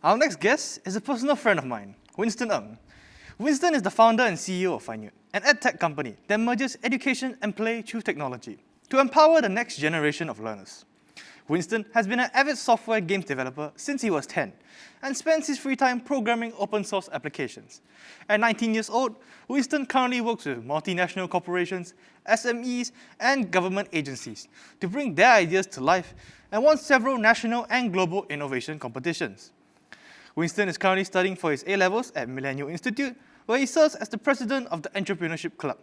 Our next guest is a personal friend of mine, Winston Ng. Winston is the founder and CEO of Finute, an EdTech company that merges education and play through technology to empower the next generation of learners. Winston has been an avid software games developer since he was 10 and spends his free time programming open source applications. At 19 years old, Winston currently works with multinational corporations, SMEs, and government agencies to bring their ideas to life and won several national and global innovation competitions. Winston is currently studying for his A-levels at Millennium Institute, where he serves as the president of the Entrepreneurship Club.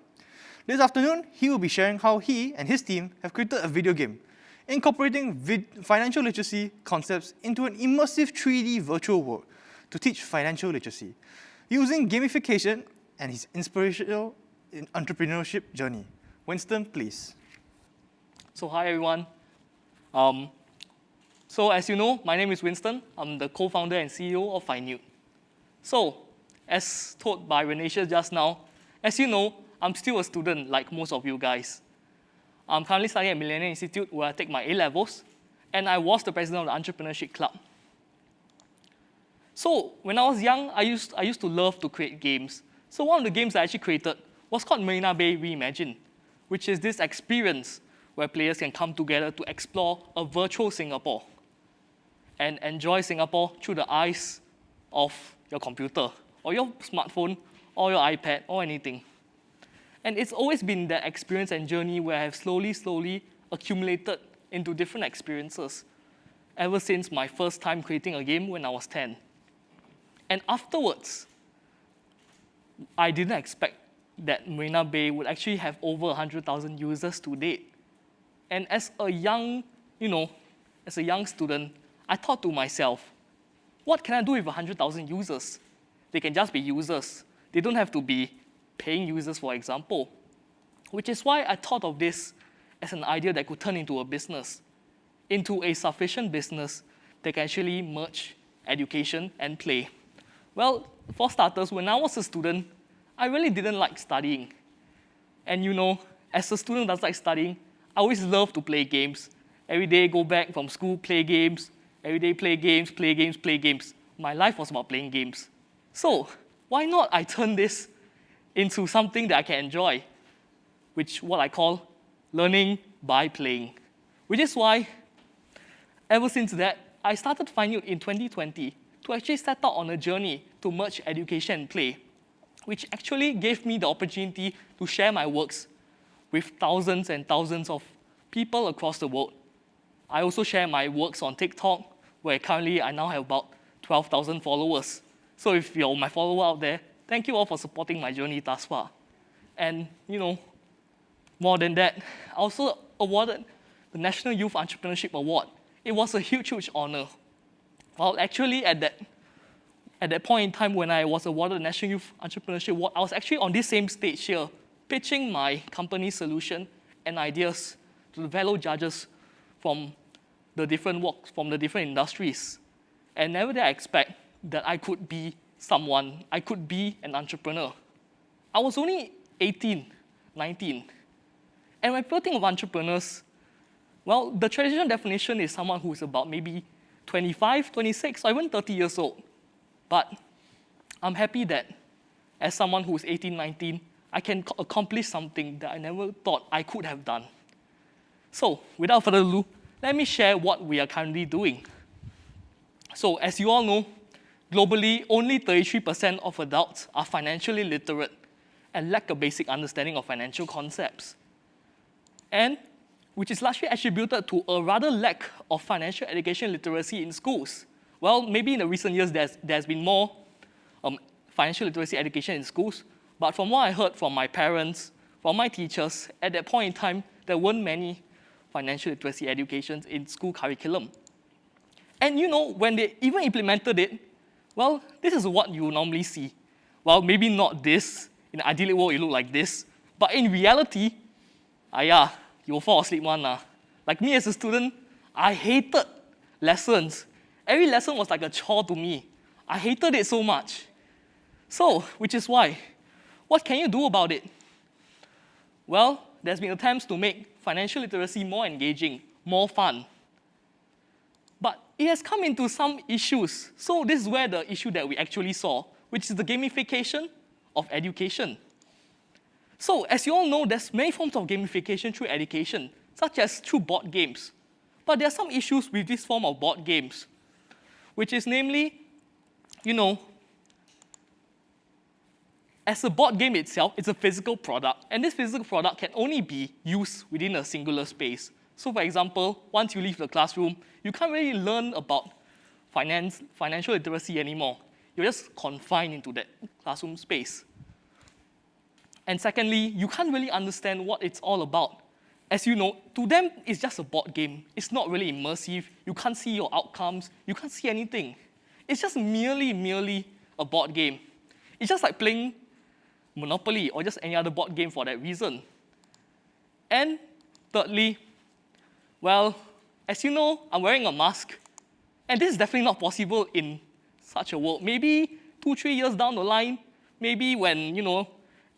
This afternoon, he will be sharing how he and his team have created a video game incorporating financial literacy concepts into an immersive 3D virtual world to teach financial literacy, using gamification and his inspirational entrepreneurship journey. Winston, please. So hi everyone. So as you know, my name is Winston. I'm the co-founder and CEO of Finute. So, as told by Renisha just now, as you know, I'm still a student like most of you guys. I'm currently studying at Millennium Institute where I take my A-levels, and I was the president of the Entrepreneurship Club. So when I was young, I used to love to create games. So one of the games I actually created was called VandaBay Reimagine, which is this experience where players can come together to explore a virtual Singapore and enjoy Singapore through the eyes of your computer, or your smartphone, or your iPad, or anything. And it's always been that experience and journey where I have slowly accumulated into different experiences ever since my first time creating a game when I was 10. And afterwards, I didn't expect that VandaBay would actually have over 100,000 users to date. And as a young student, I thought to myself, what can I do with 100,000 users? They can just be users. They don't have to be paying users, for example. Which is why I thought of this as an idea that could turn into a business, into a sufficient business that can actually merge education and play. Well, for starters, when I was a student, I really didn't like studying. And as a student who does like studying, I always love to play games. Every day, go back from school, play games. Every day, play games, play games, play games. My life was about playing games. So why not I turn this into something that I can enjoy, which what I call learning by playing. Which is why, ever since that, I started Finute in 2020 to actually set out on a journey to merge education and play, which actually gave me the opportunity to share my works with thousands and thousands of people across the world. I also share my works on TikTok, where currently I now have about 12,000 followers. So if you're my follower out there, thank you all for supporting my journey thus far. And, more than that, I also awarded the National Youth Entrepreneurship Award. It was a huge honor. Well, actually, at that point in time when I was awarded the National Youth Entrepreneurship Award, I was actually on this same stage here, pitching my company's solution and ideas to the fellow judges from the different industries. And never did I expect that I could be an entrepreneur. I was only 18, 19. And when people think of entrepreneurs, well, the traditional definition is someone who is about maybe 25, 26, or even 30 years old. But I'm happy that as someone who is 18, 19, I can accomplish something that I never thought I could have done. So, without further ado, let me share what we are currently doing. So, as you all know, globally, only 33% of adults are financially literate and lack a basic understanding of financial concepts, and which is largely attributed to a rather lack of financial education literacy in schools. Well, maybe in the recent years, there's been more financial literacy education in schools, but from what I heard from my parents, from my teachers, at that point in time, there weren't many financial literacy educations in school curriculum. And when they even implemented it, well, this is what you normally see. Well, maybe not this. In an ideal world, it look like this. But in reality, you'll fall asleep one. Like me as a student, I hated lessons. Every lesson was like a chore to me. I hated it so much. So, which is why, what can you do about it? Well, there's been attempts to make financial literacy more engaging, more fun. But it has come into some issues. So this is where the issue that we actually saw, which is the gamification of education. So as you all know, there's many forms of gamification through education, such as through board games. But there are some issues with this form of board games, which is namely, as a board game itself, it's a physical product, and this physical product can only be used within a singular space. So for example, once you leave the classroom, you can't really learn about financial literacy anymore. You're just confined into that classroom space. And secondly, you can't really understand what it's all about. As you know, to them, it's just a board game. It's not really immersive. You can't see your outcomes. You can't see anything. It's just merely a board game. It's just like playing Monopoly or just any other board game for that reason. And thirdly, well, as you know, I'm wearing a mask. And this is definitely not possible in such a world. Maybe 2-3 years down the line, maybe when,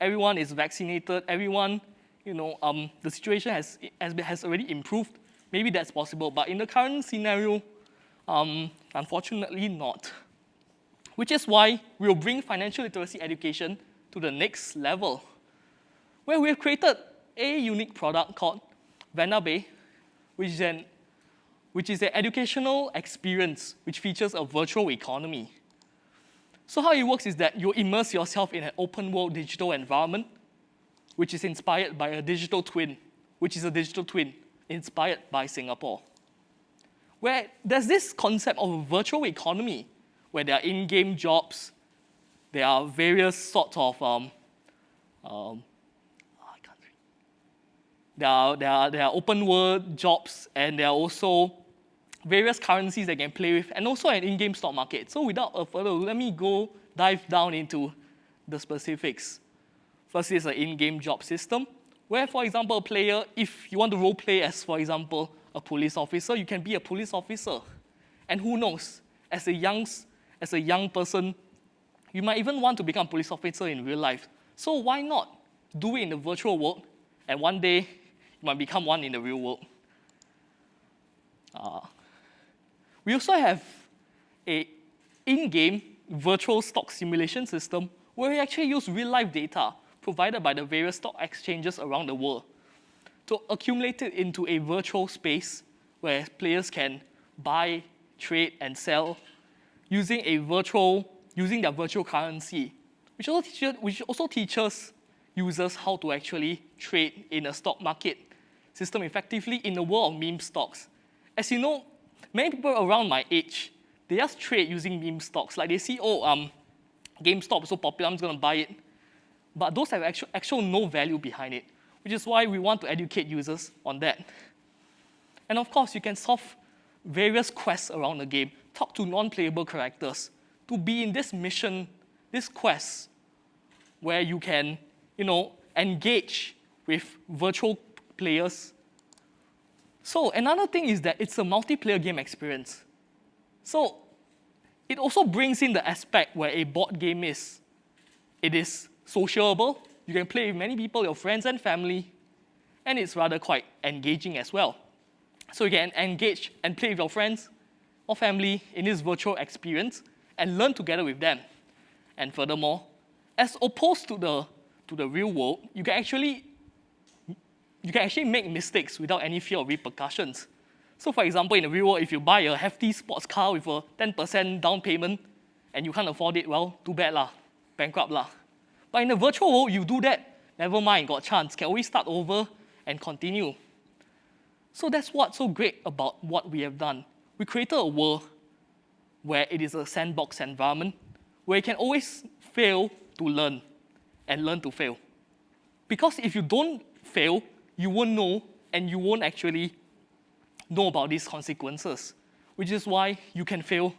everyone is vaccinated, everyone, the situation has already improved, maybe that's possible. But in the current scenario, unfortunately not. Which is why we'll bring financial literacy education to the next level, where we have created a unique product called VandaBay, which is an educational experience which features a virtual economy. So how it works is that you immerse yourself in an open world digital environment, which is inspired by a digital twin, which is a digital twin inspired by Singapore. Where there's this concept of a virtual economy, where there are in-game jobs, there are various sorts of there are open world jobs, and there are also various currencies that can play with, and also an in-game stock market. So without further ado, let me go dive down into the specifics. First is an in-game job system, where, for example, a player, if you want to role play as, for example, a police officer, you can be a police officer. And who knows, as a young person, you might even want to become a police officer in real life. So why not do it in the virtual world, and one day you might become one in the real world. We also have an in-game virtual stock simulation system where we actually use real-life data provided by the various stock exchanges around the world to accumulate it into a virtual space where players can buy, trade, and sell using their virtual currency, which also teaches users how to actually trade in a stock market system effectively in the world of meme stocks. As you know, many people around my age, they just trade using meme stocks. Like they see, GameStop is so popular, I'm just going to buy it. But those have actual no value behind it, which is why we want to educate users on that. And of course, you can solve various quests around the game, talk to non-playable characters, to be in this mission, this quest, where you can, engage with virtual players. So another thing is that it's a multiplayer game experience. So it also brings in the aspect where a board game is. It is sociable. You can play with many people, your friends and family, and it's rather quite engaging as well. So you can engage and play with your friends or family in this virtual experience and learn together with them. And furthermore, as opposed to the real world, you can actually make mistakes without any fear of repercussions. So for example, in the real world, if you buy a hefty sports car with a 10% down payment and you can't afford it, well, too bad lah, bankrupt lah. But in the virtual world, you do that, never mind, got a chance, can always start over and continue. So that's what's so great about what we have done. We created a world where it is a sandbox environment, where you can always fail to learn and learn to fail. Because if you don't fail, you won't know, and you won't actually know about these consequences, which is why you can fail,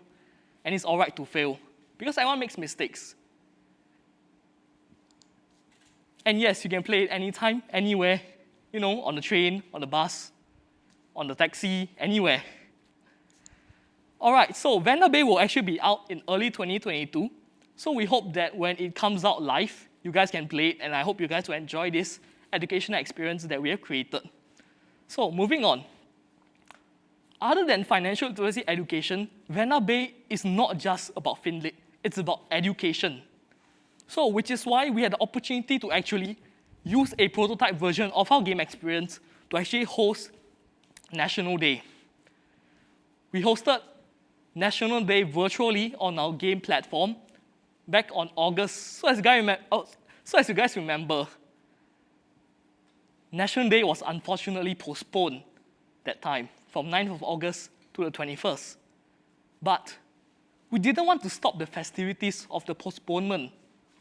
and it's all right to fail, because everyone makes mistakes. And yes, you can play it anytime, anywhere, on the train, on the bus, on the taxi, anywhere. All right, so VandaBay will actually be out in early 2022, so we hope that when it comes out live, you guys can play it, and I hope you guys will enjoy this educational experience that we have created. So moving on, other than financial literacy education, VandaBay is not just about FinLit, it's about education. So, which is why we had the opportunity to actually use a prototype version of our game experience to actually host National Day. We hosted National Day virtually on our game platform back on August. So as you guys remember, National Day was unfortunately postponed that time from 9th of August to the 21st. But we didn't want to stop the festivities of the postponement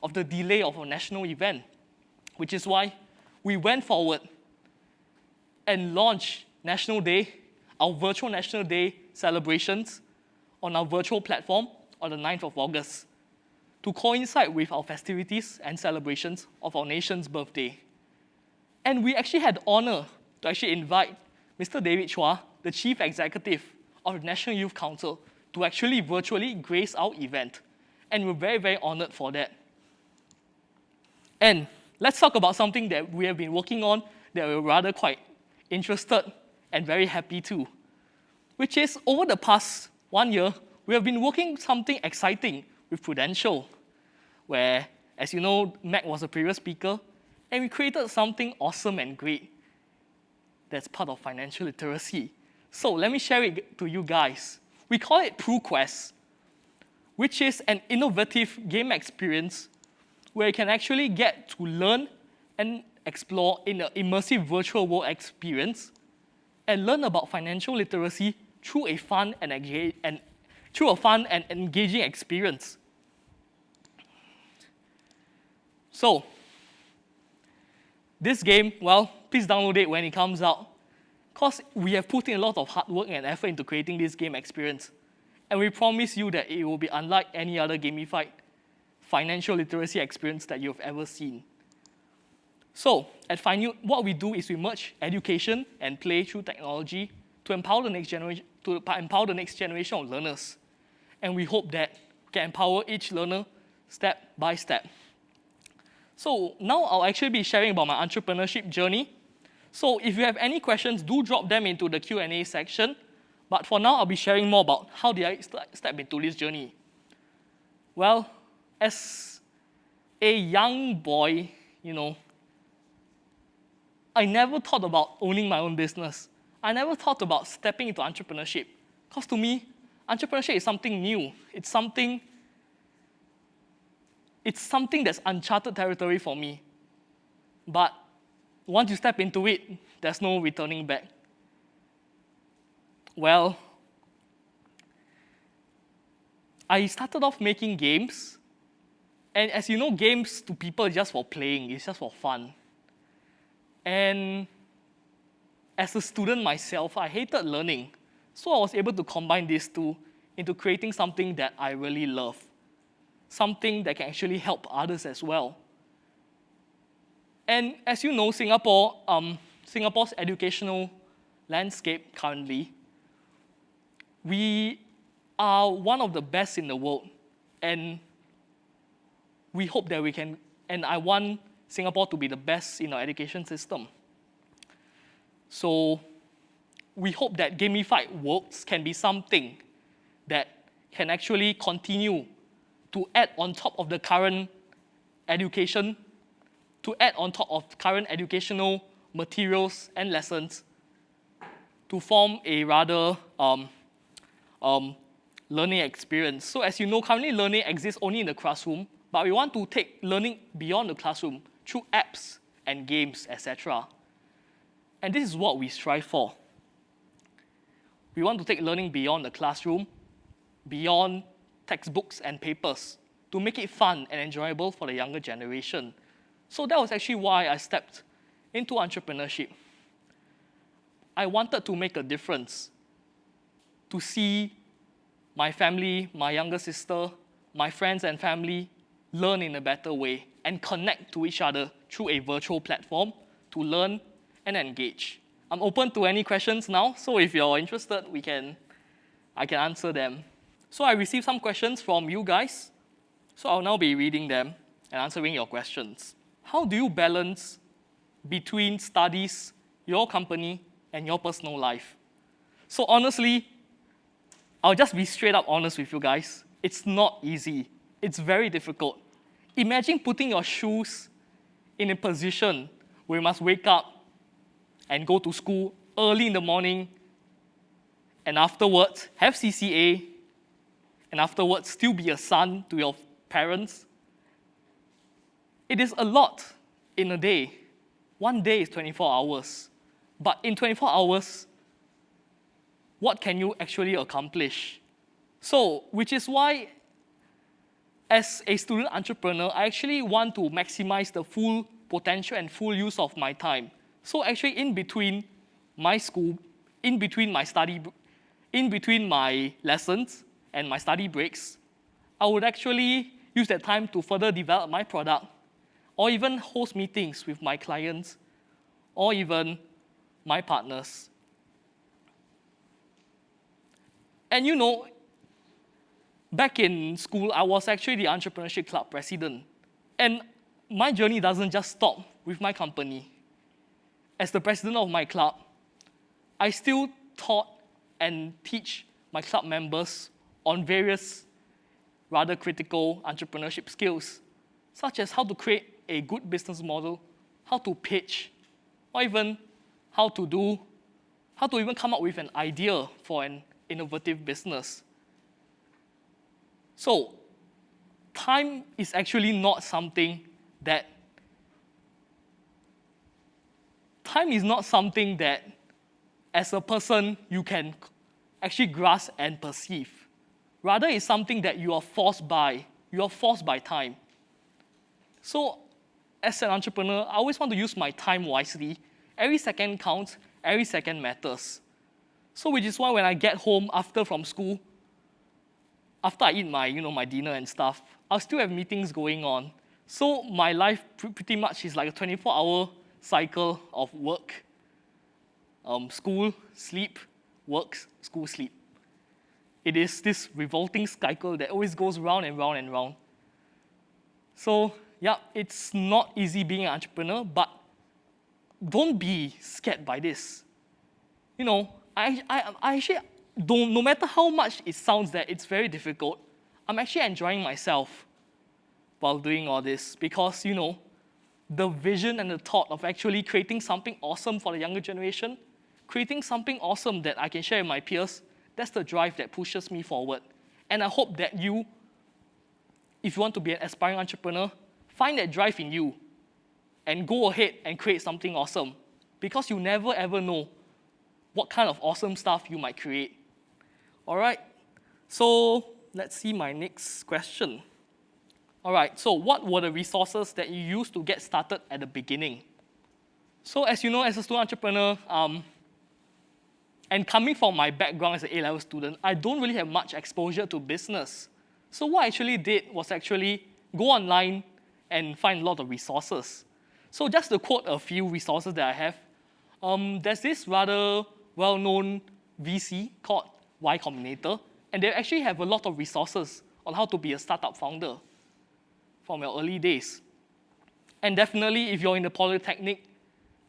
of the delay of our national event, which is why we went forward and launched National Day, our virtual National Day celebrations on our virtual platform on the 9th of August to coincide with our festivities and celebrations of our nation's birthday. And we actually had the honor to actually invite Mr. David Chua, the Chief Executive of the National Youth Council, to actually virtually grace our event. And we're very, very honored for that. And let's talk about something that we have been working on that we're rather quite interested and very happy too, which is over the past 1 year, we have been working something exciting with Prudential, where, as you know, Mac was a previous speaker, and we created something awesome and great that's part of financial literacy. So let me share it to you guys. We call it Proquest, which is an innovative game experience where you can actually get to learn and explore in an immersive virtual world experience and learn about financial literacy through a fun and engaging experience. So, this game, well, please download it when it comes out, because we have put in a lot of hard work and effort into creating this game experience. And we promise you that it will be unlike any other gamified financial literacy experience that you've ever seen. So, at Finute, what we do is we merge education and play through technology to empower the next generation of learners. And we hope that we can empower each learner step by step. So now I'll actually be sharing about my entrepreneurship journey. So if you have any questions, do drop them into the Q&A section. But for now, I'll be sharing more about how did I step into this journey. Well, as a young boy, I never thought about owning my own business. I never thought about stepping into entrepreneurship. Because to me, entrepreneurship is something new. It's something that's uncharted territory for me. But once you step into it, there's no returning back. Well, I started off making games. And as you know, games to people is just for playing. It's just for fun. And as a student myself, I hated learning. So I was able to combine these two into creating something that I really love. Something that can actually help others as well. And as you know, Singapore's educational landscape currently, we are one of the best in the world. And we hope that we can, and I want Singapore to be the best in our education system. So we hope that gamified worlds can be something that can actually continue to add on top of the current education, to add on top of current educational materials and lessons, to form a rather learning experience. So as you know, currently learning exists only in the classroom, but we want to take learning beyond the classroom through apps and games, etc. And this is what we strive for. We want to take learning beyond the classroom, beyond textbooks and papers, to make it fun and enjoyable for the younger generation. So that was actually why I stepped into entrepreneurship. I wanted to make a difference, to see my family, my younger sister, my friends and family learn in a better way and connect to each other through a virtual platform to learn and engage. I'm open to any questions now, so if you're interested, I can answer them. So I received some questions from you guys, so I'll now be reading them and answering your questions. How do you balance between studies, your company, and your personal life? So honestly, I'll just be straight up honest with you guys. It's not easy. It's very difficult. Imagine putting your shoes in a position where you must wake up and go to school early in the morning, and afterwards have CCA, and afterwards still be a son to your parents. It is a lot in a day. One day is 24 hours. But in 24 hours, what can you actually accomplish? So, which is why, as a student entrepreneur, I actually want to maximize the full potential and full use of my time. So actually, in between my school, in between my lessons and my study breaks, I would actually use that time to further develop my product, or even host meetings with my clients, or even my partners. And you know, back in school, I was actually the Entrepreneurship Club president. And my journey doesn't just stop with my company. As the president of my club, I still taught and teach my club members on various rather critical entrepreneurship skills, such as how to create a good business model, how to pitch, or even how to even come up with an idea for an innovative business. So, time is actually not something that as a person you can actually grasp and perceive. Rather, it's something that you are forced by. You are forced by time. So, as an entrepreneur, I always want to use my time wisely. Every second counts, every second matters. So, which is why when I get home from school, after I eat my dinner and stuff, I'll still have meetings going on. So my life pretty much is like a 24-hour cycle of work, school, sleep, work, school, sleep. It is this revolting cycle that always goes round and round and round. So yeah, it's not easy being an entrepreneur, but don't be scared by this. You know, I actually don't, no matter how much it sounds that it's very difficult, I'm actually enjoying myself while doing all this because, you know, the vision and the thought of actually creating something awesome for the younger generation, creating something awesome that I can share with my peers, that's the drive that pushes me forward. And I hope that you, if you want to be an aspiring entrepreneur, find that drive in you and go ahead and create something awesome because you never ever know what kind of awesome stuff you might create. All right, so let's see my next question. All right, so what were the resources that you used to get started at the beginning? So as you know, as a student entrepreneur, and coming from my background as an A-level student, I don't really have much exposure to business. So what I actually did was actually go online and find a lot of resources. So just to quote a few resources that I have, there's this rather well-known VC called Y Combinator, and they actually have a lot of resources on how to be a startup founder from your early days. And definitely, if you're in the polytechnic,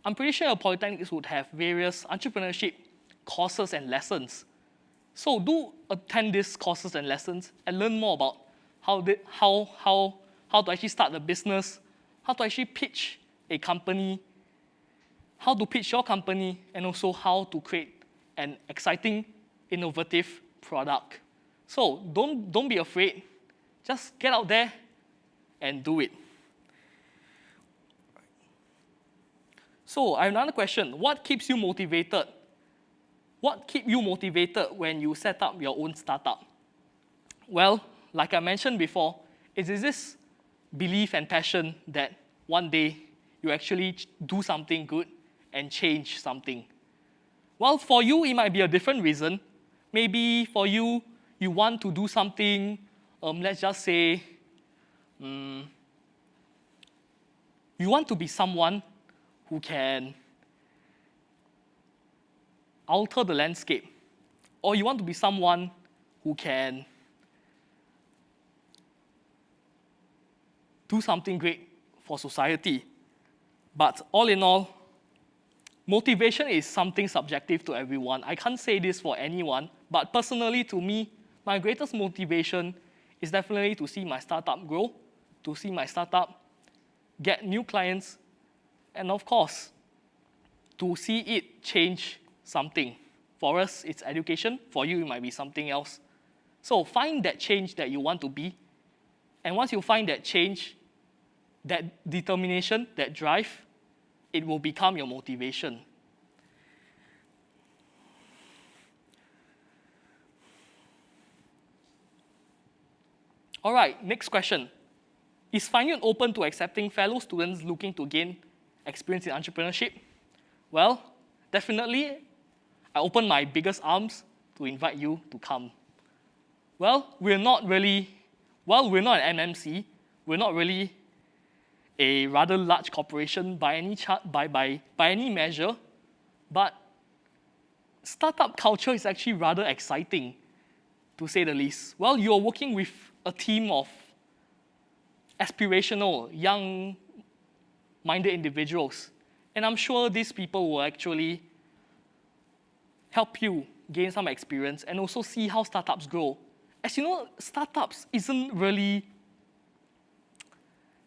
I'm pretty sure your polytechnics would have various entrepreneurship courses and lessons. So do attend these courses and lessons and learn more about how to actually start a business, how to actually pitch a company, how to pitch your company, and also how to create an exciting, innovative product. So don't be afraid. Just get out there and do it. So I have another question. What keeps you motivated? What keeps you motivated when you set up your own startup? Well, like I mentioned before, it is this belief and passion that one day you actually do something good and change something. Well, for you, it might be a different reason. Maybe for you, you want to do something, let's just say, you want to be someone who can alter the landscape, or you want to be someone who can do something great for society. But all in all, motivation is something subjective to everyone. I can't say this for anyone, but personally to me, my greatest motivation is definitely to see my startup grow, to see my startup get new clients, and of course, to see it change something. For us, it's education. For you, it might be something else. So find that change that you want to be. And once you find that change, that determination, that drive, it will become your motivation. All right, next question. Is Finute open to accepting fellow students looking to gain experience in entrepreneurship? Well, definitely, I open my biggest arms to invite you to come. Well, we're not an MMC, we're not really a rather large corporation by any measure, but startup culture is actually rather exciting, to say the least. Well, you're working with a team of aspirational, young-minded individuals, and I'm sure these people will actually help you gain some experience and also see how startups grow. As you know, startups isn't really,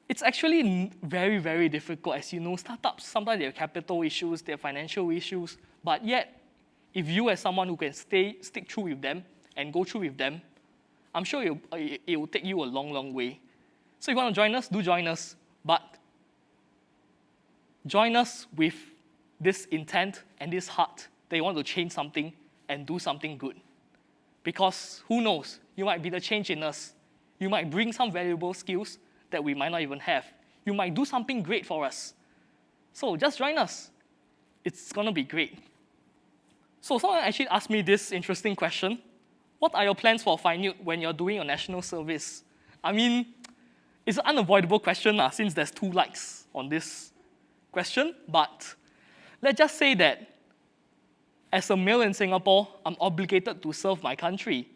it's actually very, very difficult. As you know, startups, sometimes they have capital issues, they have financial issues, but yet, if you as someone who can stick through with them and go through with them, I'm sure it will take you a long, long way. So if you want to join us, do join us, but join us with this intent and this heart that you want to change something and do something good. Because who knows, you might be the change in us. You might bring some valuable skills that we might not even have. You might do something great for us. So just join us. It's going to be great. So someone actually asked me this interesting question. What are your plans for Finute when you're doing your national service? I mean, it's an unavoidable question since there's 2 likes on this question, but let's just say that as a male in Singapore, I'm obligated to serve my country.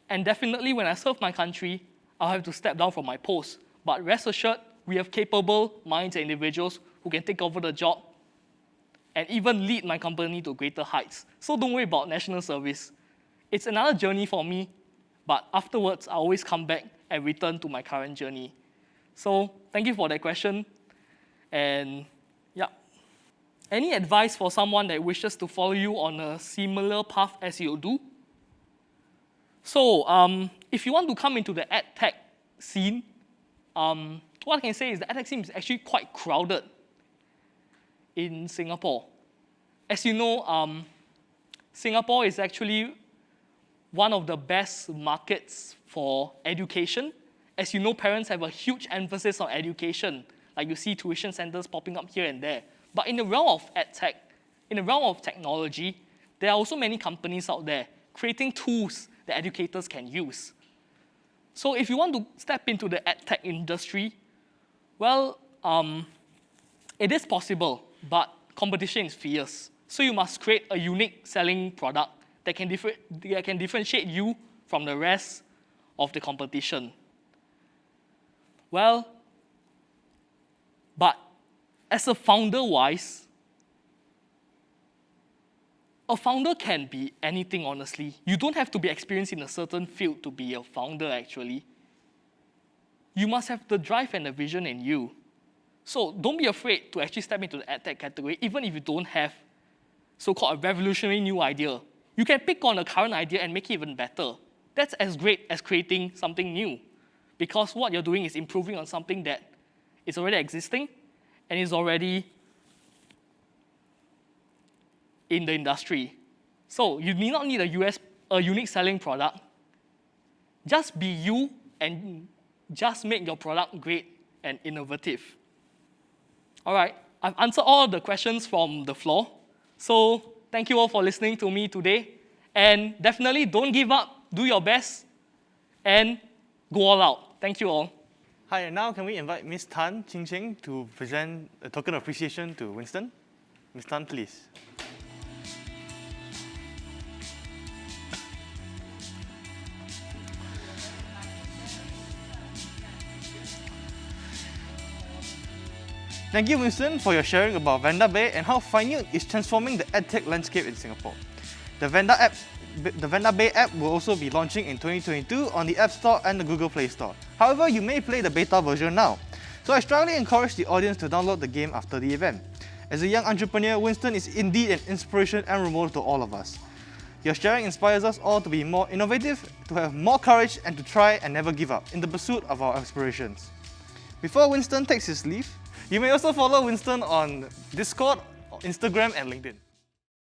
And definitely when I serve my country, I'll have to step down from my post. But rest assured, we have capable minds and individuals who can take over the job and even lead my company to greater heights. So don't worry about national service. It's another journey for me, but afterwards, I always come back and return to my current journey. So thank you for that question. And yeah. Any advice for someone that wishes to follow you on a similar path as you do? So if you want to come into the EdTech scene, what I can say is the EdTech scene is actually quite crowded in Singapore. As you know, Singapore is actually one of the best markets for education. As you know, parents have a huge emphasis on education. Like you see tuition centers popping up here and there. But in the realm of EdTech, in the realm of technology, there are also many companies out there creating tools that educators can use. So if you want to step into the EdTech industry, well, it is possible, but competition is fierce. So you must create a unique selling product that can differentiate you from the rest of the competition. Well, but as a founder-wise, a founder can be anything, honestly. You don't have to be experienced in a certain field to be a founder, actually. You must have the drive and the vision in you. So don't be afraid to actually step into the EdTech category, even if you don't have so-called a revolutionary new idea. You can pick on a current idea and make it even better. That's as great as creating something new, because what you're doing is improving on something that is already existing and is already in the industry. So you need not need a unique selling product. Just be you and just make your product great and innovative. All right, I've answered all the questions from the floor. So thank you all for listening to me today. And definitely don't give up, do your best, and go all out. Thank you all. Hi, and now can we invite Ms. Tan Ching Ching to present a token of appreciation to Winston? Ms. Tan, please. Thank you, Winston, for your sharing about VandaBay and how Finute is transforming the EdTech landscape in Singapore. The VandaBay app will also be launching in 2022 on the App Store and the Google Play Store. However, you may play the beta version now. So I strongly encourage the audience to download the game after the event. As a young entrepreneur, Winston is indeed an inspiration and role model to all of us. Your sharing inspires us all to be more innovative, to have more courage, and to try and never give up in the pursuit of our aspirations. Before Winston takes his leave, you may also follow Winston on Discord, Instagram, and LinkedIn.